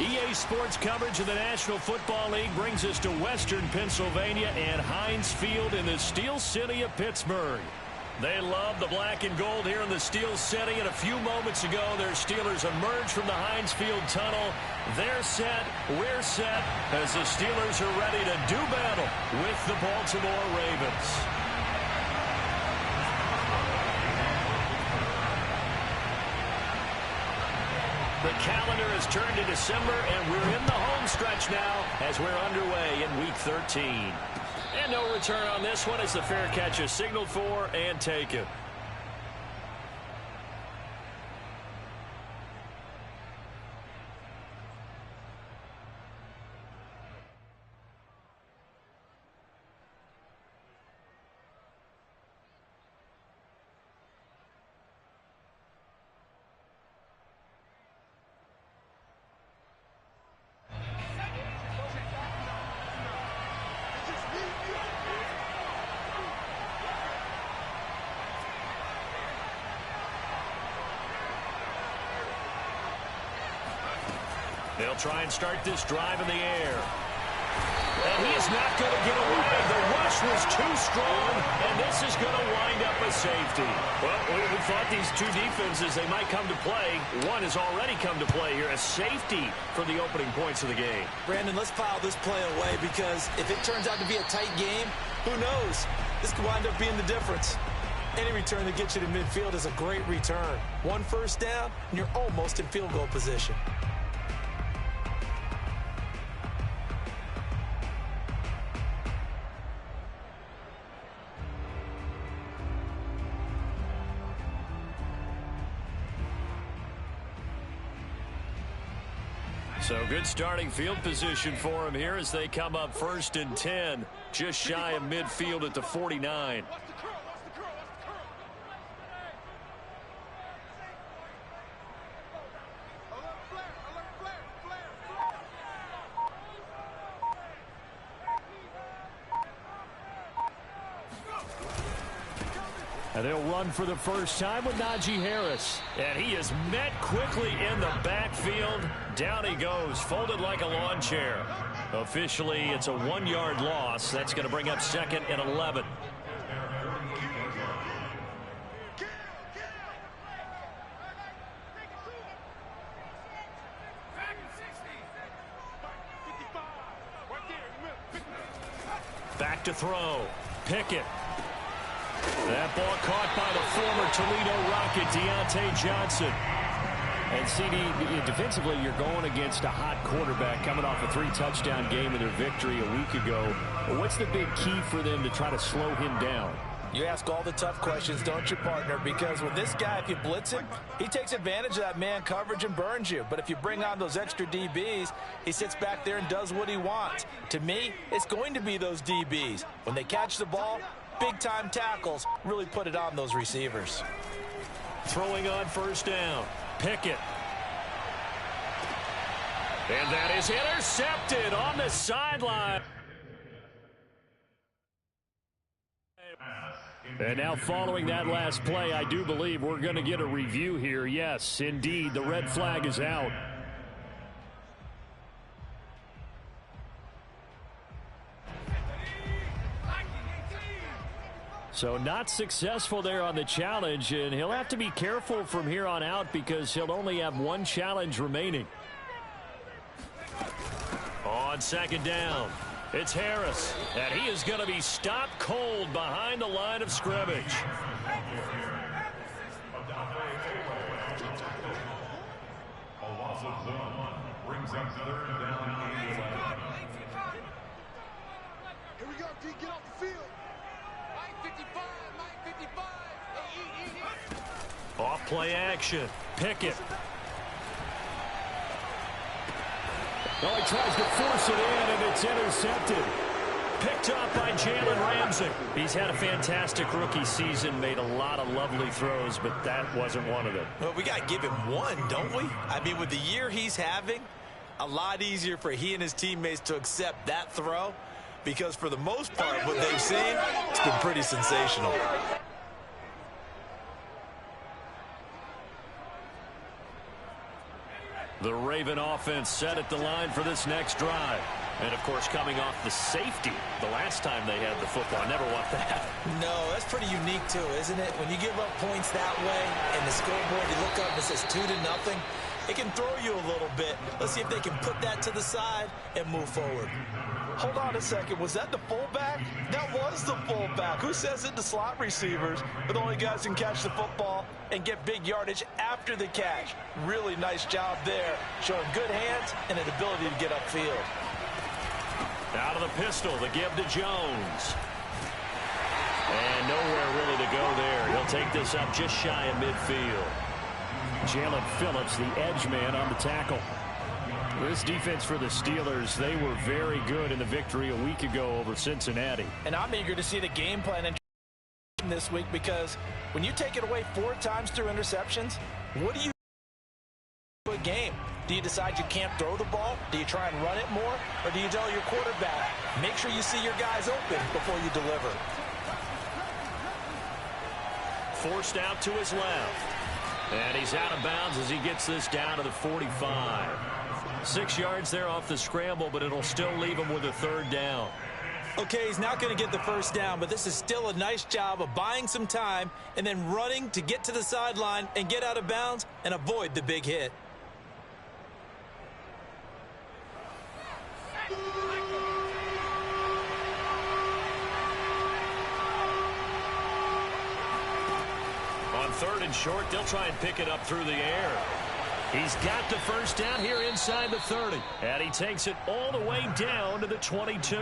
EA Sports coverage of the National Football League brings us to Western Pennsylvania and Heinz Field in the Steel City of Pittsburgh. They love the black and gold here in the Steel City, and a few moments ago, their Steelers emerged from the Heinz Field tunnel. They're set, we're set, as the Steelers are ready to do battle with the Baltimore Ravens. The calendar has turned to December, and we're in the home stretch now as we're underway in Week 13. And no return on this one as the fair catch is signaled for and taken. They'll try and start this drive in the air. And he is not going to get away. The rush was too strong, and this is going to wind up a safety. Well, we thought these two defenses, they might come to play. One has already come to play here, a safety for the opening points of the game. Brandon, let's file this play away because if it turns out to be a tight game, who knows? This could wind up being the difference. Any return that gets you to midfield is a great return. One first down, and you're almost in field goal position. So good starting field position for him here as they come up 1st and 10, just shy of midfield at the 49. And they'll run for the first time with Najee Harris. And he is met quickly in the backfield. Down he goes, folded like a lawn chair. Officially, it's a 1-yard loss. That's going to bring up 2nd and 11. Back to throw. Pickett. That ball caught by the former Toledo Rocket, Deontay Johnson. And CD, defensively, you're going against a hot quarterback coming off a 3-touchdown game in their victory a week ago. What's the big key for them to try to slow him down? You ask all the tough questions, don't you, partner? Because with this guy, if you blitz him, he takes advantage of that man coverage and burns you. But if you bring on those extra DBs, he sits back there and does what he wants. To me, it's going to be those DBs. When they catch the ball, big-time tackles really put it on those receivers. Throwing on first down. Pickett. And that is intercepted on the sideline. And now following that last play, I do believe we're going to get a review here. Yes, indeed, the red flag is out. So not successful there on the challenge, and he'll have to be careful from here on out because he'll only have one challenge remaining. On 2nd down, it's Harris, and he is going to be stopped cold behind the line of scrimmage. A loss of zone brings up 3rd down. Here we go, D, get off the field. 55, 55. Off play action. Pickett. Oh, he tries to force it in, and it's intercepted. Picked up by Jalen Ramsey. He's had a fantastic rookie season, made a lot of lovely throws, but that wasn't one of them. Well, we got to give him one, don't we? I mean, with the year he's having, a lot easier for he and his teammates to accept that throw. Because for the most part, what they've seen, it's been pretty sensational. The Raven offense set at the line for this next drive. And, of course, coming off the safety the last time they had the football. I never want that. No, that's pretty unique, too, isn't it? When you give up points that way and the scoreboard, you look up and it says 2-0, it can throw you a little bit. Let's see if they can put that to the side and move forward. Hold on a second. Was that the fullback? That was the fullback. Who says it? The slot receivers are the only guys who can catch the football and get big yardage after the catch. Really nice job there, showing good hands and an ability to get upfield. Out of the pistol, the give to Jones. And nowhere really to go there. He'll take this up just shy of midfield. Jalen Phillips, the edge man on the tackle. This defense for the Steelers, they were very good in the victory a week ago over Cincinnati. And I'm eager to see the game plan in this week, because when you take it away 4 times through interceptions, what do you do a game? Do you decide you can't throw the ball? Do you try and run it more? Or do you tell your quarterback, make sure you see your guys open before you deliver? Forced out to his left. And he's out of bounds as he gets this down to the 45. 6 yards there off the scramble, but it'll still leave him with a 3rd down. Okay, he's not going to get the 1st down, but this is still a nice job of buying some time and then running to get to the sideline and get out of bounds and avoid the big hit. On 3rd and short, they'll try and pick it up through the air. He's got the 1st down here inside the 30. And he takes it all the way down to the 22.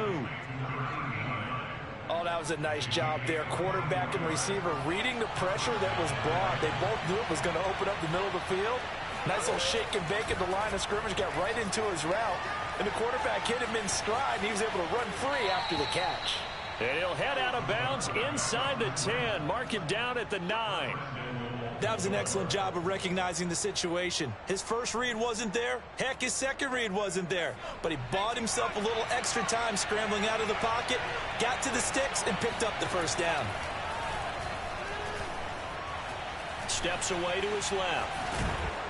Oh, that was a nice job there. Quarterback and receiver reading the pressure that was brought. They both knew it was going to open up the middle of the field. Nice little shake and bake at the line of scrimmage. Got right into his route. And the quarterback hit him in stride, and he was able to run free after the catch. And he'll head out of bounds inside the 10. Mark him down at the 9. That was an excellent job of recognizing the situation. His first read wasn't there. Heck, his second read wasn't there. But he bought himself a little extra time scrambling out of the pocket, got to the sticks, and picked up the 1st down. Steps away to his left.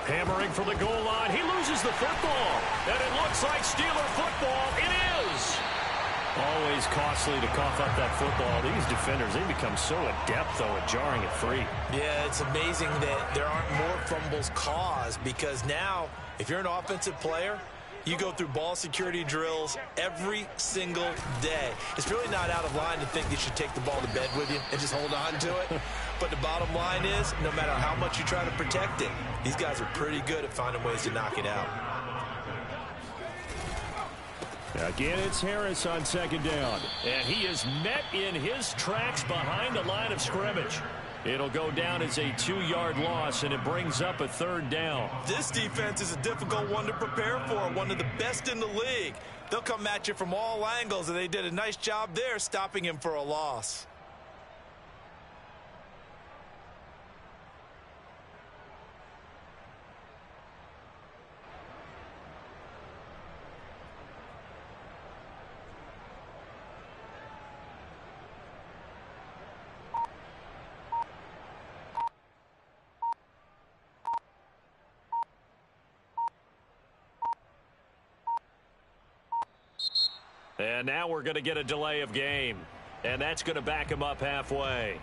Hammering for the goal line. He loses the football. And it looks like Steeler football. It is. Always costly to cough up that football. These defenders, they become so adept, though, at jarring it free. Yeah, it's amazing that there aren't more fumbles caused, because now, if you're an offensive player, you go through ball security drills every single day. It's really not out of line to think you should take the ball to bed with you and just hold on to it. But the bottom line is, no matter how much you try to protect it, these guys are pretty good at finding ways to knock it out. Again, it's Harris on 2nd down. And he is met in his tracks behind the line of scrimmage. It'll go down as a 2-yard loss, and it brings up a 3rd down. This defense is a difficult one to prepare for, one of the best in the league. They'll come at you from all angles, and they did a nice job there stopping him for a loss. And now we're going to get a delay of game. And that's going to back him up halfway.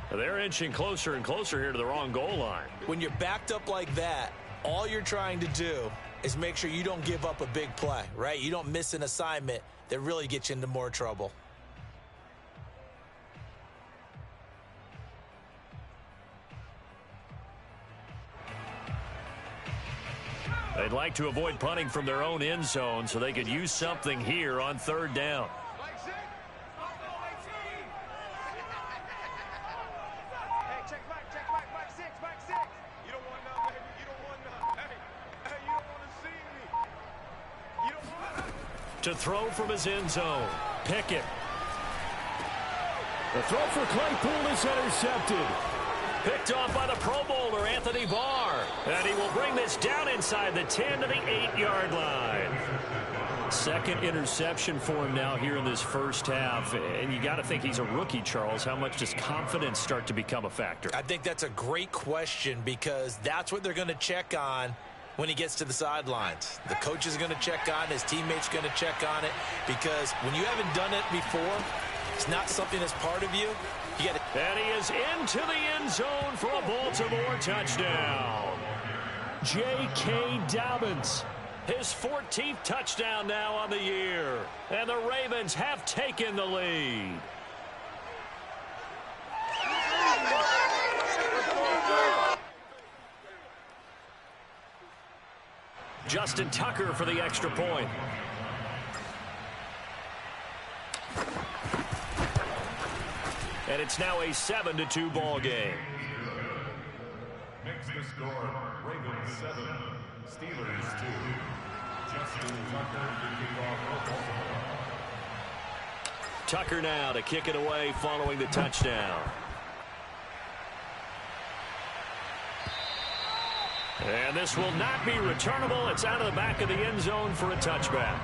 They're inching closer and closer here to the wrong goal line. When you're backed up like that, all you're trying to do is make sure you don't give up a big play, right? You don't miss an assignment that really gets you into more trouble. They'd like to avoid punting from their own end zone so they could use something here on 3rd down. To throw from his end zone. Pickett. The throw for Claypool is intercepted. Picked off by the Pro Bowler, Anthony Barr. And he will bring this down inside the 10 to the 8-yard line. 2nd interception for him now here in this 1st half. And you got to think he's a rookie, Charles. How much does confidence start to become a factor? I think that's a great question, because that's what they're going to check on when he gets to the sidelines. The coach is going to check on it. His teammates are going to check on it, because when you haven't done it before, it's not something that's part of you. You got to. And he is into the end zone for a Baltimore touchdown. J.K. Dobbins, his 14th touchdown now on the year. And the Ravens have taken the lead. Justin Tucker for the extra point. And it's now a 7-2 ball game. Makes the score Ravens 7, Steelers 2. Justin Tucker to kick off Baltimore. Tucker now to kick it away following the touchdown. And this will not be returnable. It's out of the back of the end zone for a touchback.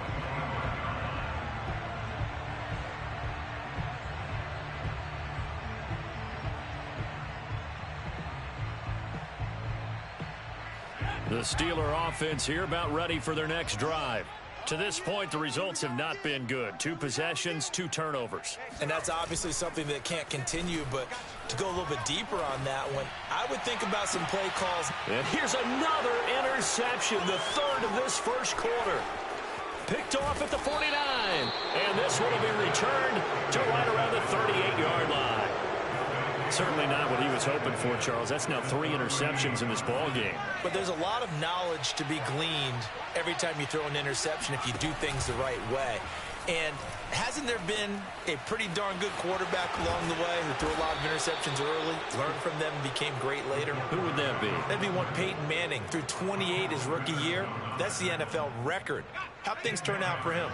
The Steeler offense here about ready for their next drive. To this point, the results have not been good. 2 possessions, 2 turnovers. And that's obviously something that can't continue, but to go a little bit deeper on that one, I would think about some play calls. And here's another interception, the 3rd of this first quarter. Picked off at the 49. And this one will be returned to right around the 38-yard line. Certainly not what he was hoping for, Charles. That's now 3 interceptions in this ball game. But there's a lot of knowledge to be gleaned every time you throw an interception if you do things the right way. And hasn't there been a pretty darn good quarterback along the way who threw a lot of interceptions early, learned from them, and became great later? Who would that be? That'd be one Peyton Manning. Threw 28 his rookie year. That's the NFL record. How'd things turn out for him?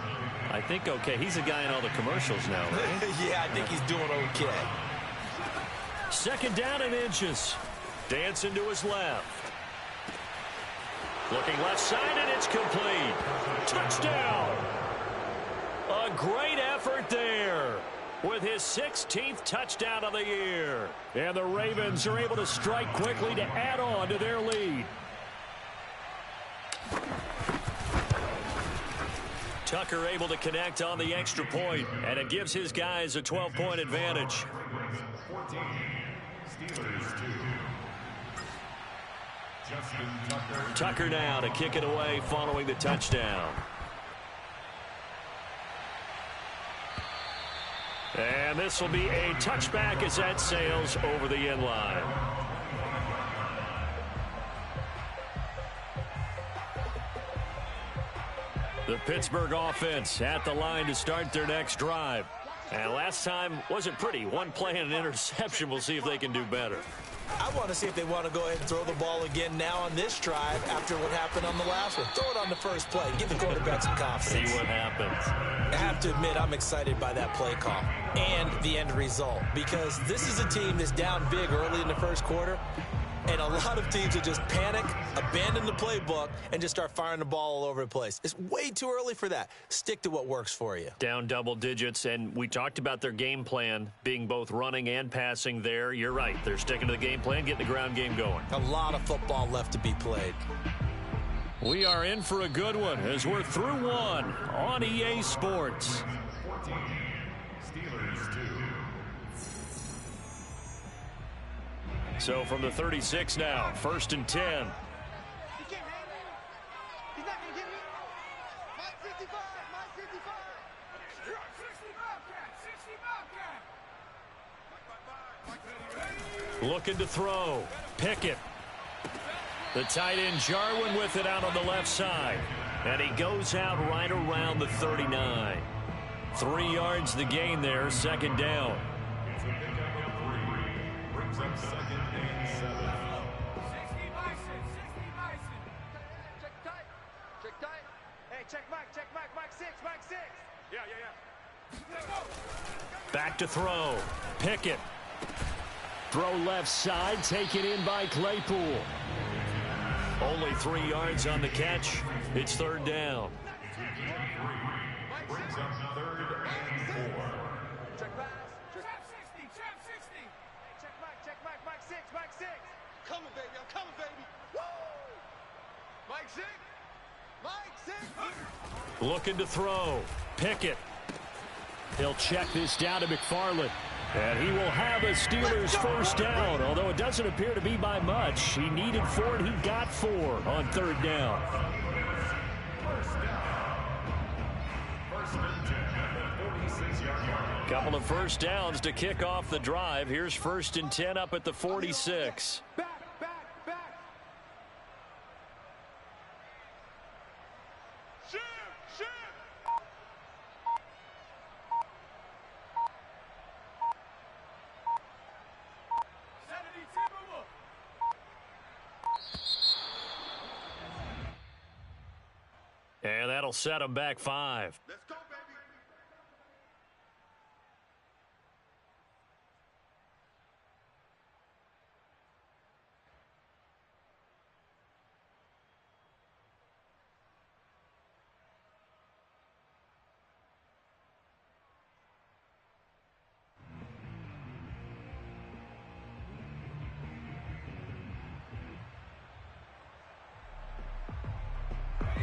I think okay. He's a guy in all the commercials now, right? Yeah, I think he's doing okay. 2nd down and inches. Dancing to his left. Looking left side, and it's complete. Touchdown. A great effort there with his 16th touchdown of the year. And the Ravens are able to strike quickly to add on to their lead. Tucker able to connect on the extra point, and it gives his guys a 12-point advantage. 14, Steelers 2. Justin Tucker. Tucker now to kick it away following the touchdown. And this will be a touchback as that sails over the end line. The Pittsburgh offense at the line to start their next drive. And last time wasn't pretty. One play and an interception. We'll see if they can do better. I want to see if they want to go ahead and throw the ball again now on this drive after what happened on the last one. Throw it on the first play. Give the quarterback some confidence. See what happens. I have to admit, I'm excited by that play call and the end result, because this is a team that's down big early in the first quarter, and a lot of teams will just panic, abandon the playbook, and just start firing the ball all over the place. It's way too early for that. Stick to what works for you. Down double digits, and we talked about their game plan being both running and passing there. You're right. They're sticking to the game plan, getting the ground game going. A lot of football left to be played. We are in for a good one as we're through one on EA Sports. 14, Steelers 2. So from the 36 now, 1st and 10. He can't hang me. He's not going to get me. Mike 55. Mike 55. 60 Bobcat. 60 Bobcat. Looking to throw. Pickett. The tight end Jarwin with it out on the left side. And he goes out right around the 39. 3 yards the gain there, 2nd down. It's a pickup of 3. Brings up 2nd and 7. 60 Bison. 60 Bison. Check tight. Check tight. Hey, check Mike. Check Mike. Mike 6. Mike 6. Yeah. Back to throw. Pickett. Throw left side, taken in by Claypool. Only 3 yards on the catch. It's 3rd down. Brings up 3rd and 4. Check pass. Check 60. Check 60. Hey, check Mike. Check Mike. Mike 6. Mike 6. Coming, baby. I'm coming, baby. Woo! Mike Looking to throw. Pickett. He'll check this down to McFarland. And he will have a Steelers first down, although it doesn't appear to be by much. He needed 4, and he got 4 on 3rd down. Couple of first downs to kick off the drive. Here's 1st and 10 up at the 46. Back. Shoot. And that'll set him back 5. Let's go, baby.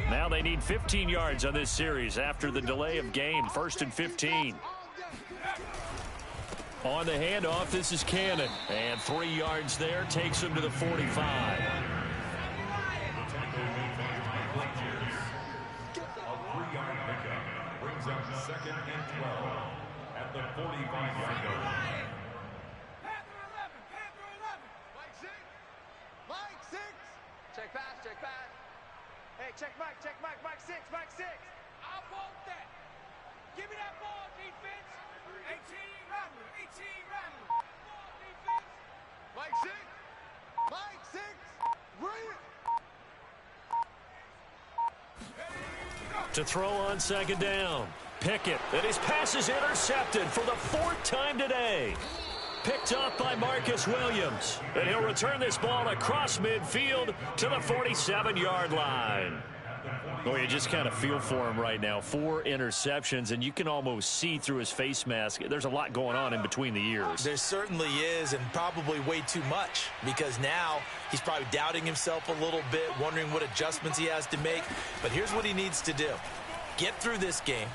Now they need 15 yards on this series after the delay of game. 1st and 15. On the handoff, this is Cannon. And 3 yards there takes him to the 45. A 3-yard pickup brings up 2nd and 12 at the 45-yard line. Mike 6. Check pass. Hey, check Mike 6. I want that. Give me that ball, defense. 18 Rattler. Ball, defense. Mike 6. Bring it. To throw on 2nd down. Pickett. And his pass is intercepted for the 4th time today. Picked up by Marcus Williams. And he'll return this ball across midfield to the 47-yard line. Oh, you just kind of feel for him right now. 4 interceptions, and you can almost see through his face mask. There's a lot going on in between the ears. There certainly is, and probably way too much, because now he's probably doubting himself a little bit, wondering what adjustments he has to make. But here's what he needs to do. Get through this game,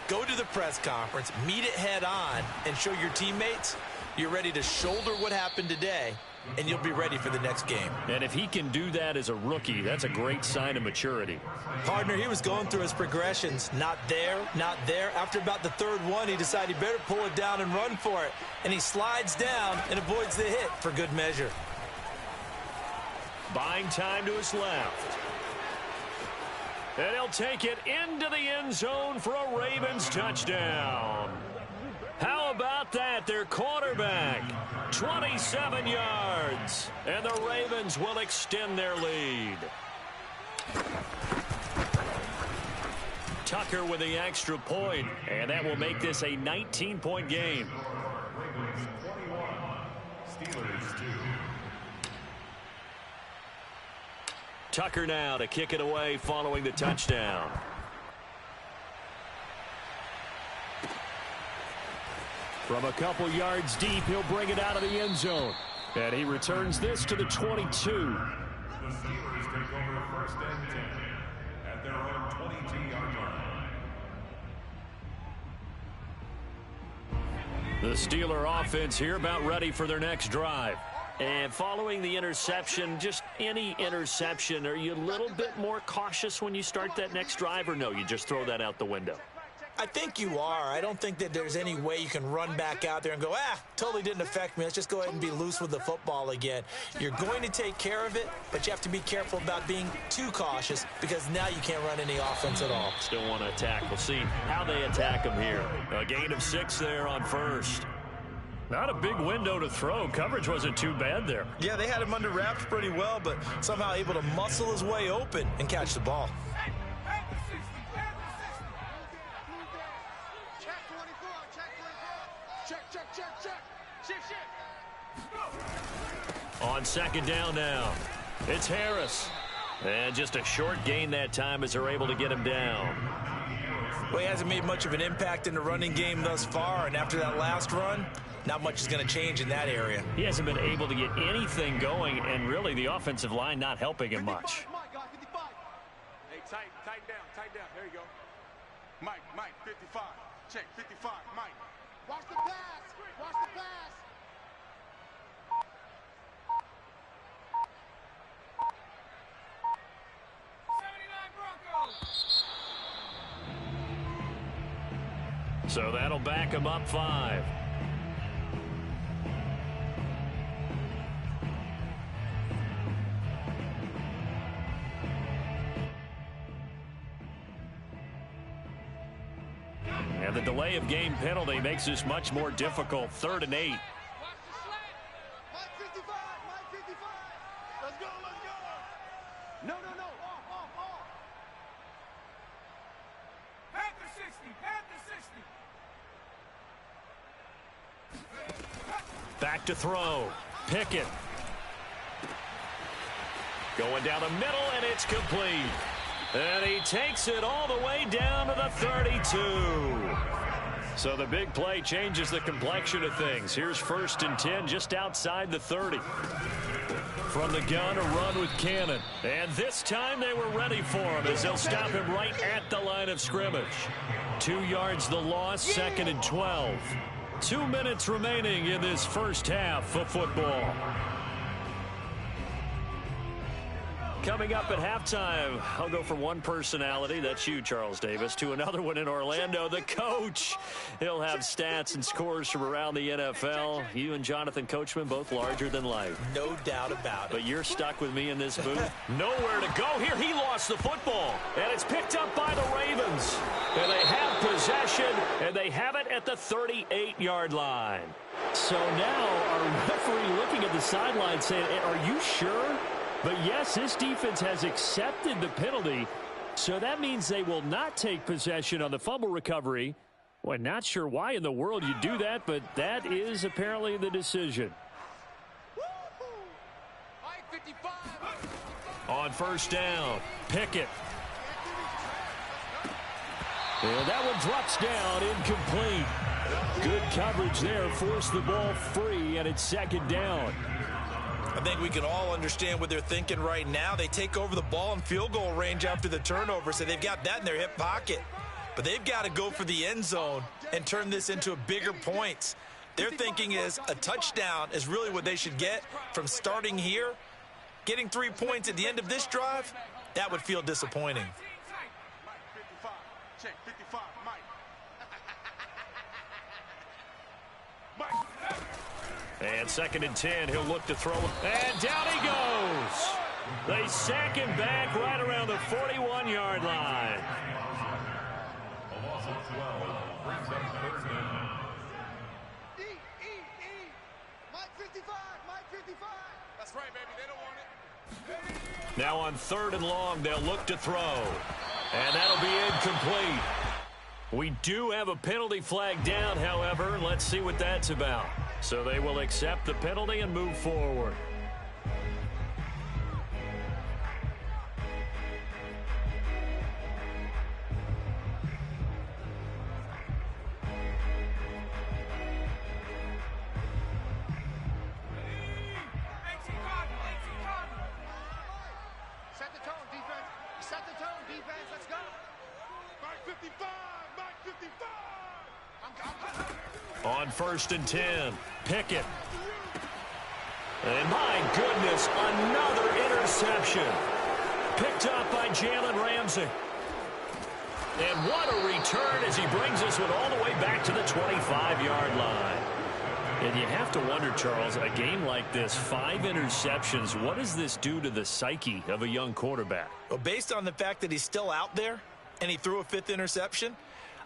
go to the press conference, meet it head on, and show your teammates you're ready to shoulder what happened today, and you'll be ready for the next game. And if he can do that as a rookie, that's a great sign of maturity. Partner, he was going through his progressions. Not there. After about the 3rd one, he decided he better pull it down and run for it. And he slides down and avoids the hit for good measure. Buying time to his left. And he'll take it into the end zone for a Ravens touchdown. How about that? Their quarterback, 27 yards. And the Ravens will extend their lead. Tucker with the extra point, and that will make this a 19-point game. Ravens 21, Steelers 2. Tucker now to kick it away following the touchdown. From a couple yards deep, he'll bring it out of the end zone. And he returns this to the 22. The Steelers take over 1st and 10 at their own 22-yard line. The Steeler offense here about ready for their next drive. And following the interception, just any interception, are you a little bit more cautious when you start that next drive, or no, you just throw that out the window? I think you are. I don't think that there's any way you can run back out there and go, totally didn't affect me. Let's just go ahead and be loose with the football again. You're going to take care of it, but you have to be careful about being too cautious, because now you can't run any offense at all. Still want to attack. We'll see how they attack him here. A gain of 6 there on 1st. Not a big window to throw. Coverage wasn't too bad there. Yeah, they had him under wraps pretty well, but somehow able to muscle his way open and catch the ball. On 2nd down now, it's Harris. And just a short gain that time as they're able to get him down. Well, he hasn't made much of an impact in the running game thus far, and after that last run, not much is going to change in that area. He hasn't been able to get anything going, and really the offensive line not helping him much. Tighten down. There you go. Mike, 55. Check, 55, Mike. Watch the pass. Watch the pass. So that'll back him up 5. And the delay of game penalty makes this much more difficult. 3rd and 8. Watch the slant. Mike 55. Mike 55. Let's go. No. Off. Panther 60. Back to throw. Pickett. Going down the middle, and it's complete. And he takes it all the way down to the 32. So the big play changes the complexion of things. Here's 1st and 10 just outside the 30. From the gun, a run with Cannon. And this time they were ready for him as they'll stop him right at the line of scrimmage. 2 yards the loss, 2nd and 12. 2 minutes remaining in this first half of football. Coming up at halftime, I'll go from one personality, that's you, Charles Davis, to another one in Orlando, the coach. He'll have stats and scores from around the NFL. You and Jonathan Coachman, both larger than life. No doubt about it. But you're stuck with me in this booth. Nowhere to go. Here he lost the football. And it's picked up by the Ravens. And they have possession, and they have it at the 38-yard line. So now our referee looking at the sideline saying, are you sure? But yes, this defense has accepted the penalty, so that means they will not take possession on the fumble recovery. Well, not sure why in the world you do that, but that is apparently the decision. On 1st down, Pickett. And that one drops down, incomplete. Good coverage there, forced the ball free, and it's 2nd down. I think we can all understand what they're thinking right now. They take over the ball in field goal range after the turnover, so they've got that in their hip pocket. But they've got to go for the end zone and turn this into bigger points. Their thinking is a touchdown is really what they should get from starting here. Getting 3 points at the end of this drive, that would feel disappointing. Mike, 55. Check, 55, Mike. Mike. And 2nd and 10, he'll look to throw. And down he goes. They sack him back right around the 41-yard line. A loss of 12 brings up 3rd down. Mike 55. That's right, baby. They don't want it. Now on 3rd and long, they'll look to throw. And that'll be incomplete. We do have a penalty flag down, however. Let's see what that's about. So they will accept the penalty and move forward. Set the tone, defense. Set the tone, defense. Let's go. Mike 55. Mike 55. On 1st and 10, Pickett. And my goodness, another interception. Picked up by Jalen Ramsey. And what a return as he brings this one all the way back to the 25-yard line. And you have to wonder, Charles, a game like this, 5 interceptions, what does this do to the psyche of a young quarterback? Well, based on the fact that he's still out there and he threw a 5th interception,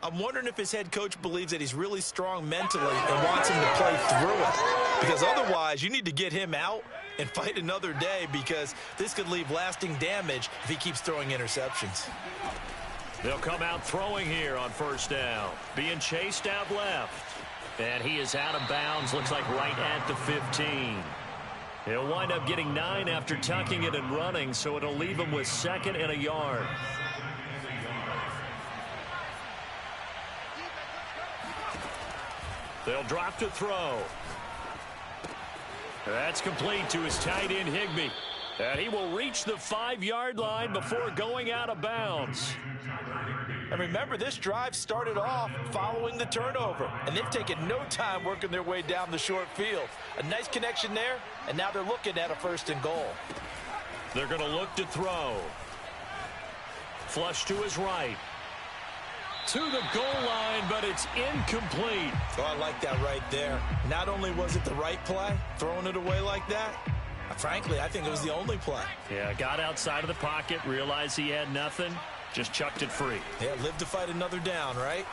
I'm wondering if his head coach believes that he's really strong mentally and wants him to play through it. Because otherwise, you need to get him out and fight another day, because this could leave lasting damage if he keeps throwing interceptions. They'll come out throwing here on 1st down. Being chased out left. And he is out of bounds, looks like right at the 15. He'll wind up getting 9 after tucking it and running, so it'll leave him with 2nd and a yard. They'll drop to throw. That's complete to his tight end, Higbee. And he will reach the 5-yard line before going out of bounds. And remember, this drive started off following the turnover, and they've taken no time working their way down the short field. A nice connection there, and now they're looking at a 1st and goal. They're going to look to throw. Flush to his right. To the goal line, but it's incomplete. Oh, I like that right there. Not only was it the right play, throwing it away like that, frankly, I think it was the only play. Yeah, got outside of the pocket, realized he had nothing, just chucked it free. Yeah, live to fight another down, right?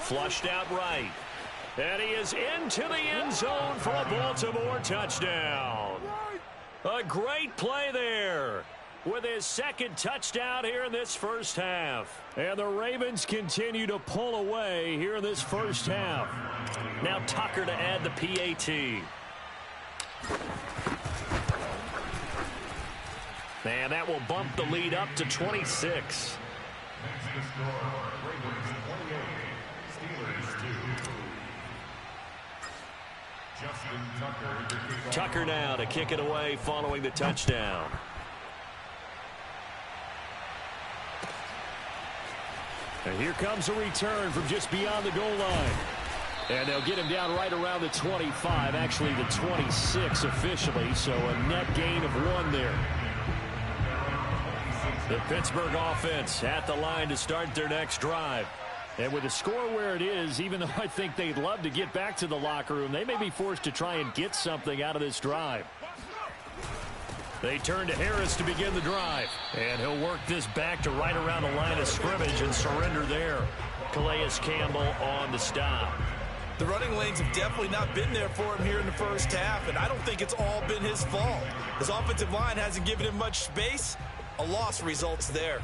Flushed out right. And he is into the end zone for a Baltimore touchdown. A great play there with his 2nd touchdown here in this first half. And the Ravens continue to pull away here in this first half. Now Tucker to add the PAT. And that will bump the lead up to 26. Tucker now to kick it away following the touchdown. And here comes a return from just beyond the goal line. And they'll get him down right around the 25, actually the 26 officially, so a net gain of 1 there. The Pittsburgh offense at the line to start their next drive. And with the score where it is, even though I think they'd love to get back to the locker room, they may be forced to try and get something out of this drive. They turn to Harris to begin the drive. And he'll work this back to right around the line of scrimmage and surrender there. Calais Campbell on the stop. The running lanes have definitely not been there for him here in the first half, and I don't think it's all been his fault. His offensive line hasn't given him much space. A loss results there.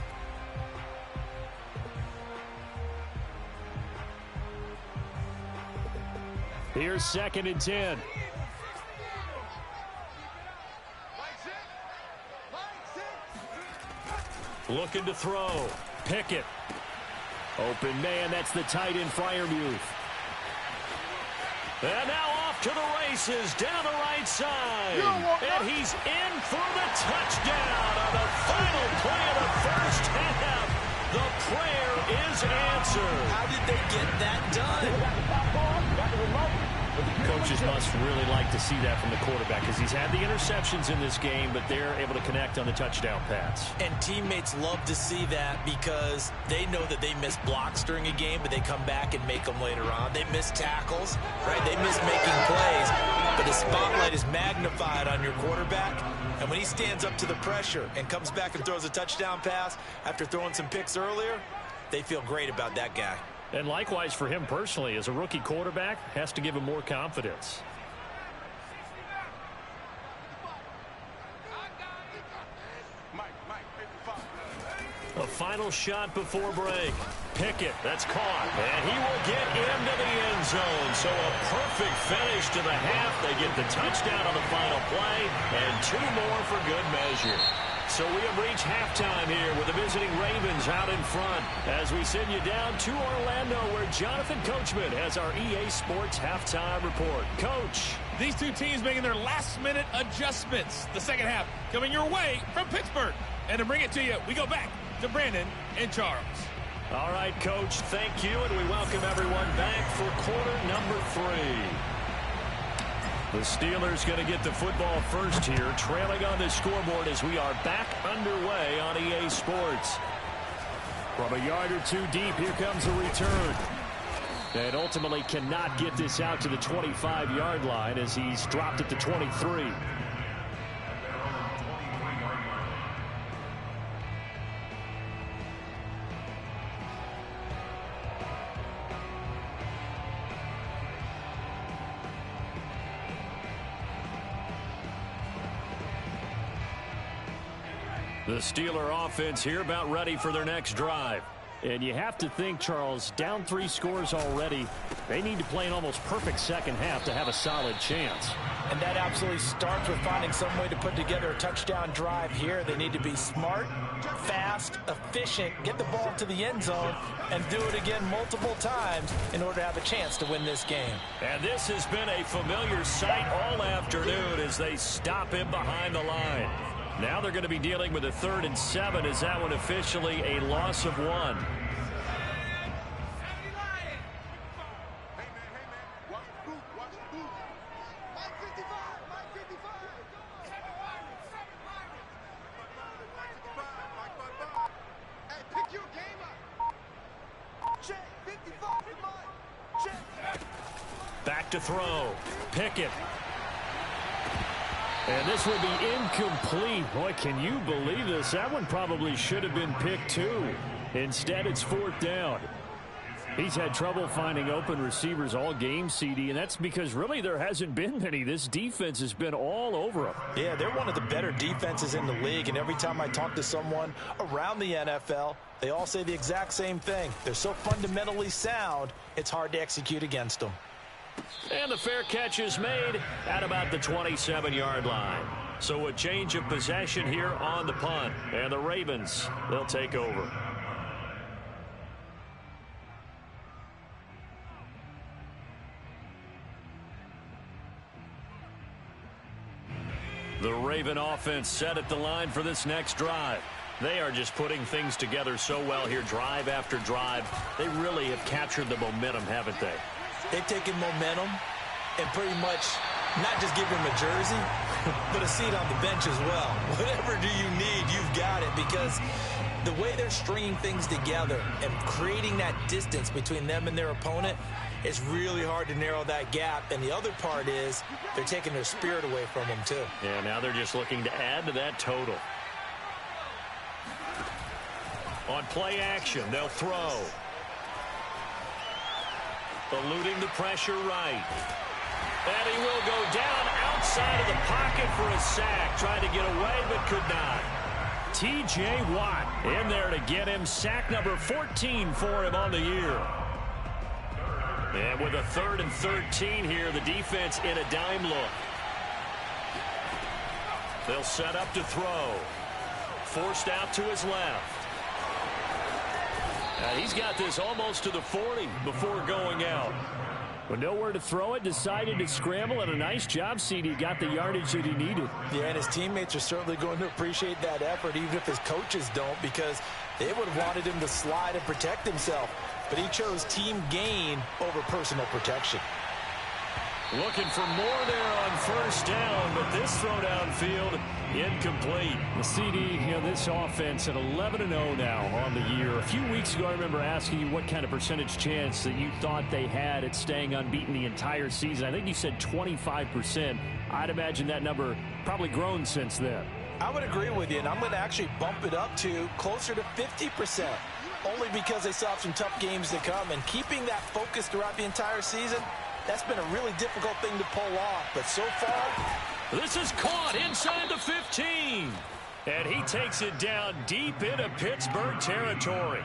Here's 2nd and 10. Looking to throw. Pickett. Open man, that's the tight end Freiermuth. And now off to the races down the right side. And he's in for the touchdown on the final play of the first half. The prayer is answered. How did they get that done? Coaches must really like to see that from the quarterback because he's had the interceptions in this game, but they're able to connect on the touchdown pass. And teammates love to see that because they know that they miss blocks during a game, but they come back and make them later on. They miss tackles, right? They miss making plays, but the spotlight is magnified on your quarterback. And when he stands up to the pressure and comes back and throws a touchdown pass after throwing some picks earlier, they feel great about that guy. And likewise for him personally, as a rookie quarterback, has to give him more confidence. A final shot before break. Pickett, that's caught. And he will get into the end zone. So a perfect finish to the half. They get the touchdown on the final play, and 2 more for good measure. So we have reached halftime here with the visiting Ravens out in front as we send you down to Orlando where Jonathan Coachman has our EA Sports halftime report. Coach. These two teams making their last-minute adjustments. The second half coming your way from Pittsburgh. And to bring it to you, we go back to Brandon and Charles. All right, Coach, thank you, and we welcome everyone back for quarter number 3. The Steelers going to get the football first here, trailing on the scoreboard as we are back underway on EA Sports. From a yard or 2 deep, here comes a return. And ultimately cannot get this out to the 25-yard line as he's dropped it to 23. The Steeler offense here about ready for their next drive. And you have to think, Charles, down 3 scores already. They need to play an almost perfect second half to have a solid chance. And that absolutely starts with finding some way to put together a touchdown drive here. They need to be smart, fast, efficient, get the ball to the end zone, and do it again multiple times in order to have a chance to win this game. And this has been a familiar sight all afternoon as they stop him behind the line. Now they're going to be dealing with a 3rd and 7 as that one officially a loss of 1. Hey, man, watch the boot, watch the boot. Mike 55, Mike 55. Hey, pick your game up. Check, 55 for Mike. Check. Back to throw. Pickett. And this will be incomplete. Boy, can you believe this? That one probably should have been picked too. Instead, it's 4th down. He's had trouble finding open receivers all game, CD, and that's because really there hasn't been many. This defense has been all over him. Yeah, they're one of the better defenses in the league, and every time I talk to someone around the NFL, they all say the exact same thing. They're so fundamentally sound, it's hard to execute against them. And the fair catch is made at about the 27-yard line. So a change of possession here on the punt. And the Ravens, they'll take over. The Raven offense set at the line for this next drive. They are just putting things together so well here, drive after drive. They really have captured the momentum, haven't they? They've taken momentum and pretty much not just give him a jersey, but a seat on the bench as well. Whatever do you need, you've got it, because the way they're stringing things together and creating that distance between them and their opponent, it's really hard to narrow that gap. And the other part is they're taking their spirit away from them too. Yeah, now they're just looking to add to that total. On play action, they'll throw. Eluding the pressure right. And he will go down outside of the pocket for a sack. Tried to get away, but could not. T.J. Watt in there to get him sack number 14 for him on the year. And with a 3rd and 13 here, the defense in a dime look. They'll set up to throw. Forced out to his left. He's got this almost to the 40 before going out. With nowhere to throw it, decided to scramble, and a nice job, CD. Got the yardage that he needed. Yeah, and his teammates are certainly going to appreciate that effort, even if his coaches don't, because they would have wanted him to slide and protect himself. But he chose team gain over personal protection. Looking for more there on 1st down, but this throw downfield incomplete. The CD, this offense at 11-0 now on the year. A few weeks ago, I remember asking you what kind of percentage chance that you thought they had at staying unbeaten the entire season. I think you said 25%. I'd imagine that number probably grown since then. I would agree with you, and I'm going to actually bump it up to closer to 50%, only because they still have some tough games to come. And keeping that focus throughout the entire season, that's been a really difficult thing to pull off. But so far, this is caught inside the 15. And he takes it down deep into Pittsburgh territory.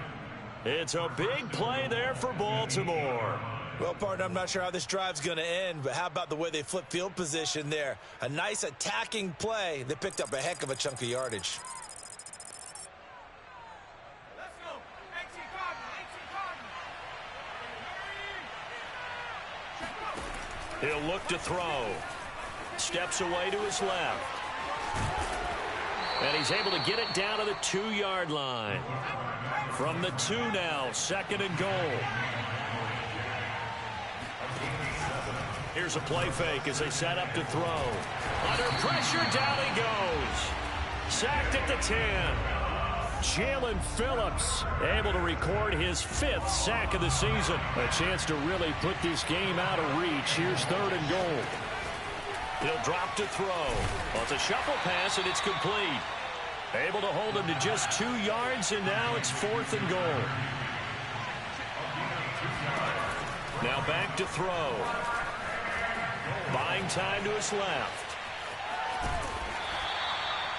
It's a big play there for Baltimore. Well, partner, I'm not sure how this drive's going to end, but how about the way they flip field position there? A nice attacking play that picked up a heck of a chunk of yardage. Let's go. Exit Cardinal. He'll look to throw. Steps away to his left. And he's able to get it down to the 2-yard line. From the 2 now, 2nd and goal. Here's a play fake as they set up to throw. Under pressure, down he goes. Sacked at the 10. Jalen Phillips able to record his 5th sack of the season. A chance to really put this game out of reach. Here's 3rd and goal. He'll drop to throw. Well, it's a shuffle pass, and it's complete. Able to hold him to just 2 yards, and now it's 4th and goal. Now back to throw. Buying time to his left.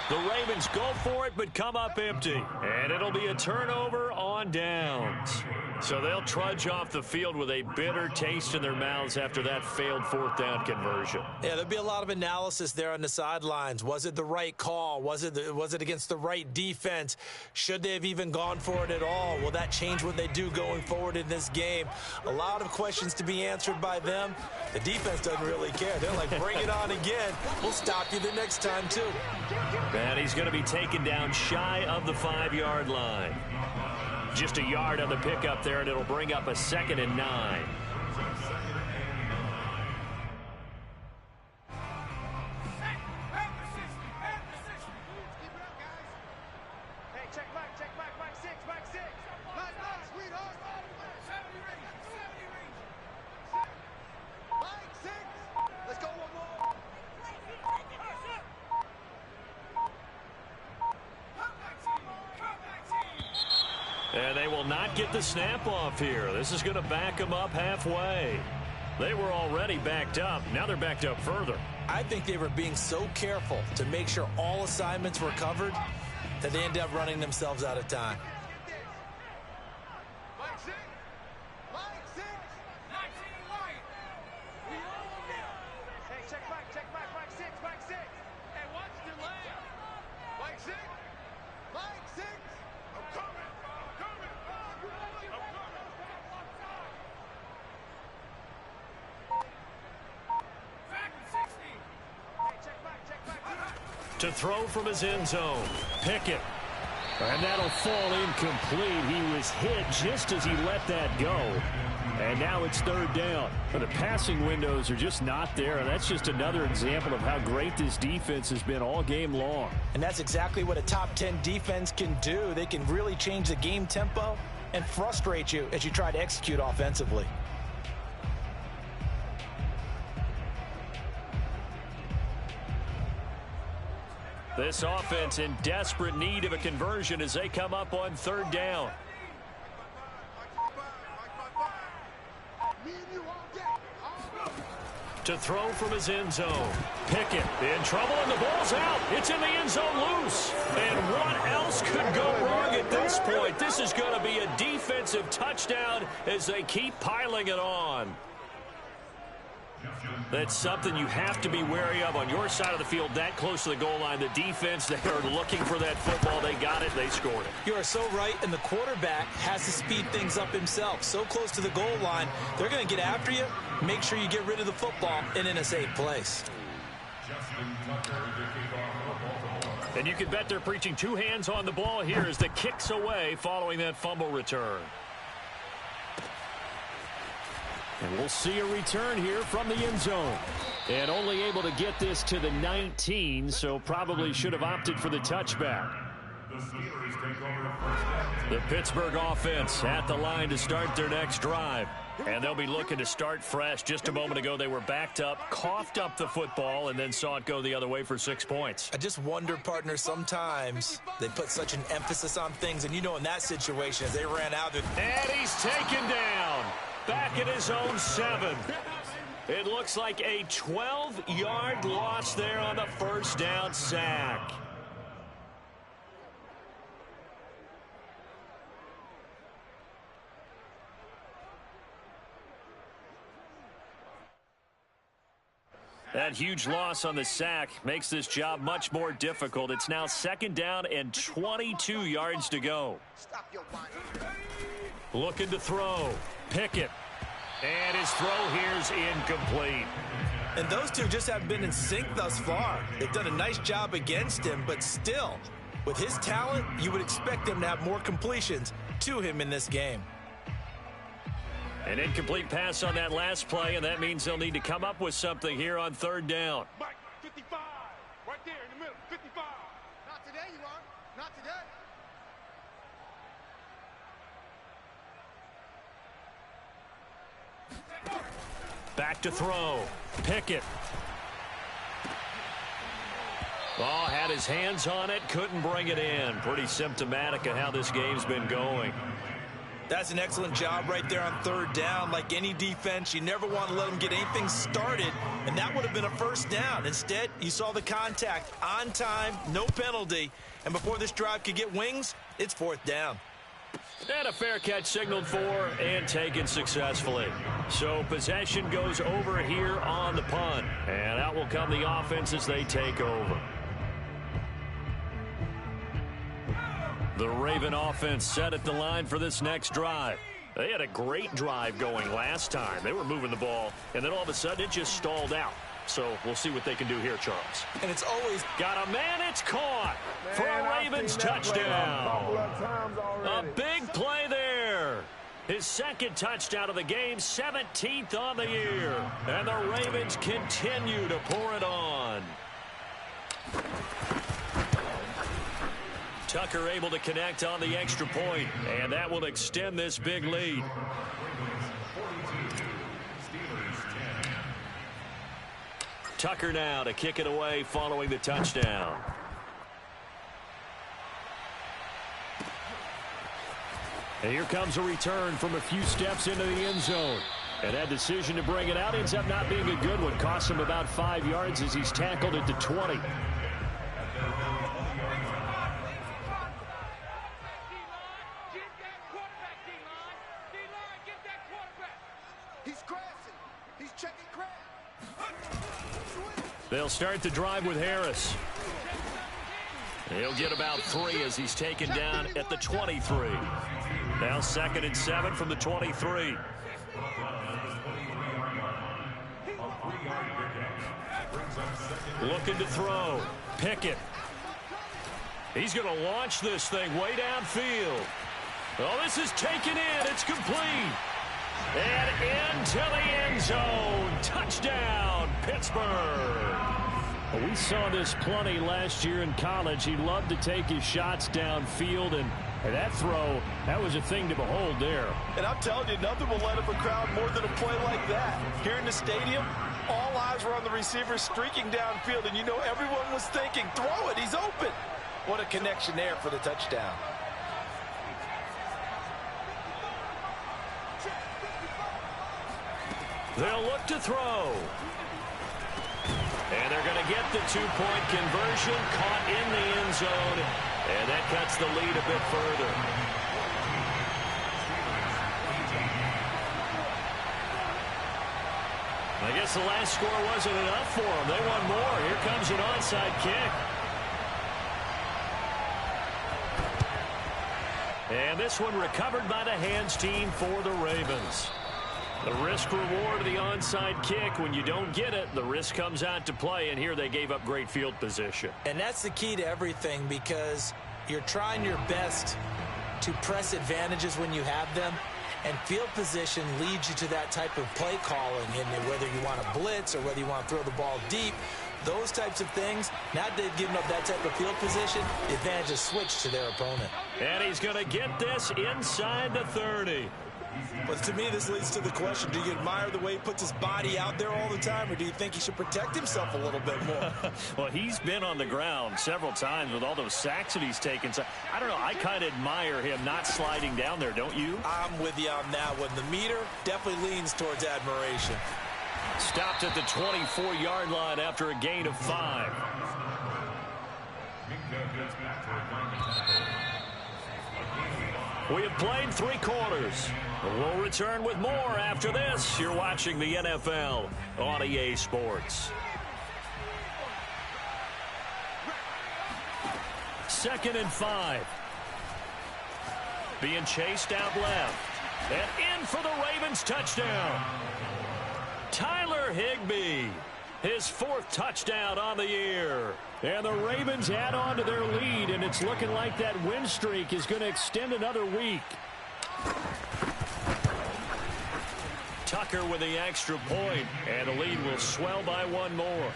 The Ravens go for it, but come up empty. And it'll be a turnover on downs. So they'll trudge off the field with a bitter taste in their mouths after that failed fourth down conversion. Yeah, there'll be a lot of analysis there on the sidelines. Was it the right call? Was it against the right defense? Should they have even gone for it at all? Will that change what they do going forward in this game? A lot of questions to be answered by them. The defense doesn't really care. They're like, bring it on again. We'll stop you the next time, too. And he's going to be taken down shy of the 5-yard line. Just a yard on the pickup there, and it'll bring up a 2nd and 9. And they will not get the snap off here. This is going to back them up halfway. They were already backed up. Now they're backed up further. I think they were being so careful to make sure all assignments were covered that they ended up running themselves out of time. To throw from his end zone. Pickett. And that'll fall incomplete. He was hit just as he let that go. And now it's 3rd down. But the passing windows are just not there. And that's just another example of how great this defense has been all game long. And that's exactly what a top 10 defense can do. They can really change the game tempo and frustrate you as you try to execute offensively. This offense in desperate need of a conversion as they come up on 3rd down. To throw from his end zone. Pickett in trouble, and the ball's out. It's in the end zone loose. And what else could go wrong at this point? This is going to be a defensive touchdown as they keep piling it on. That's something you have to be wary of on your side of the field, that close to the goal line. The defense, they are looking for that football. They got it. They scored it. You are so right, and the quarterback has to speed things up himself. So close to the goal line, they're going to get after you. Make sure you get rid of the football and in a safe place. And you can bet they're preaching 2 hands on the ball here as the kick's away following that fumble return. And we'll see a return here from the end zone. And only able to get this to the 19, so probably should have opted for the touchback. The Pittsburgh offense at the line to start their next drive. And they'll be looking to start fresh. Just a moment ago, they were backed up, coughed up the football, and then saw it go the other way for 6 points. I just wonder, partner, sometimes they put such an emphasis on things. And you know, in that situation, as they ran out. And he's taken down. Back at his own 7. It looks like a 12-yard loss there on the 1st down sack. That huge loss on the sack makes this job much more difficult. It's now 2nd down and 22 yards to go. Looking to throw. Pickett. And his throw here's incomplete. And those two just haven't been in sync thus far. They've done a nice job against him, but still, with his talent, you would expect him to have more completions to him in this game. An incomplete pass on that last play, and that means they'll need to come up with something here on 3rd down. Mike, 55, right there in the middle, 55. Not today, you are. Not today. Back to throw. Pickett. Oh, had his hands on it, couldn't bring it in. Pretty symptomatic of how this game's been going. That's an excellent job right there on third down. Like any defense, you never want to let them get anything started, and that would have been a first down. Instead, you saw the contact on time, no penalty, and before this drive could get wings, it's fourth down. And a fair catch signaled for and taken successfully. So possession goes over here on the punt. And out will come the offense as they take over. The Raven offense set at the line for this next drive. They had a great drive going last time. They were moving the ball, and then all of a sudden it just stalled out. So we'll see what they can do here, Charles. And it's always got a man. It's caught for a Ravens touchdown. A big play there. His second touchdown of the game, 17th on the year. And the Ravens continue to pour it on. Tucker able to connect on the extra point, and that will extend this big lead. Tucker now to kick it away following the touchdown. And here comes a return from a few steps into the end zone. And that decision to bring it out ends up not being a good one. Costs him about 5 yards as he's tackled at the 20. They'll start the drive with Harris. He'll get about 3 as he's taken down at the 23. Now 2nd and 7 from the 23. Looking to throw. Pickett. He's going to launch this thing way downfield. Oh, this is taken in. It's complete. And into the end zone. Touchdown, Pittsburgh. We saw this plenty last year in college. He loved to take his shots downfield, and that throw, that was a thing to behold there. And I'm telling you, nothing will let up a crowd more than a play like that. Here in the stadium, all eyes were on the receiver streaking downfield, and you know everyone was thinking, throw it, he's open. What a connection there for the touchdown. They'll look to throw. And they're going to get the 2-point conversion, caught in the end zone, and that cuts the lead a bit further. I guess the last score wasn't enough for them. They want more. Here comes an onside kick. And this one recovered by the hands team for the Ravens. The risk reward of the onside kick. When you don't get it, the risk comes out to play, and here they gave up great field position. And that's the key to everything, because you're trying your best to press advantages when you have them, and field position leads you to that type of play calling, and whether you want to blitz or whether you want to throw the ball deep, those types of things. Now that they've given up that type of field position, the advantage is switched to their opponent. And he's going to get this inside the 30. But to me, this leads to the question, do you admire the way he puts his body out there all the time, or do you think he should protect himself a little bit more? Well, he's been on the ground several times with all those sacks that he's taken. So I don't know. I kind of admire him not sliding down there, don't you? I'm with you on that one. The meter definitely leans towards admiration. Stopped at the 24-yard line after a gain of 5. We have played 3 quarters. We'll return with more after this. You're watching the NFL on EA Sports. 2nd and 5. Being chased out left. And in for the Ravens touchdown. Tyler Higbee. His 4th touchdown on the year. And the Ravens add on to their lead, and it's looking like that win streak is going to extend another week. Tucker with the extra point, and the lead will swell by 1 more.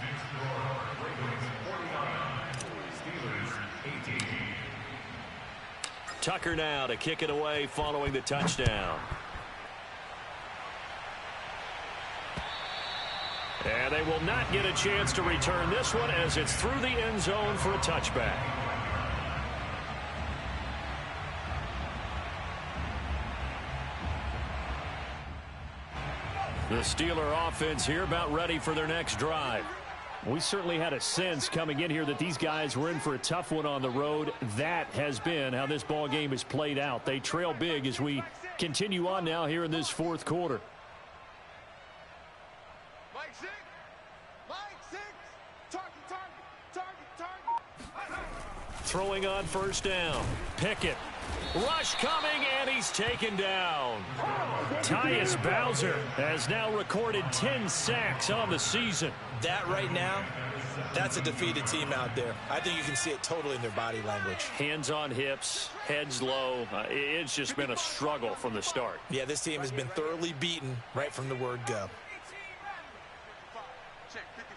Tucker now to kick it away following the touchdown. And they will not get a chance to return this one as it's through the end zone for a touchback. The Steeler offense here about ready for their next drive. We certainly had a sense coming in here that these guys were in for a tough one on the road. That has been how this ball game has played out. They trail big as we continue on now here in this fourth quarter. Mike six. Target. Throwing on first down. Pickett. Rush coming, and he's taken down. Tyus Bowser has now recorded 10 sacks on the season. That right now, that's a defeated team out there. I think you can see it totally in their body language. Hands on hips, heads low. It's just been a struggle from the start. Yeah, this team has been thoroughly beaten right from the word go. Check 55.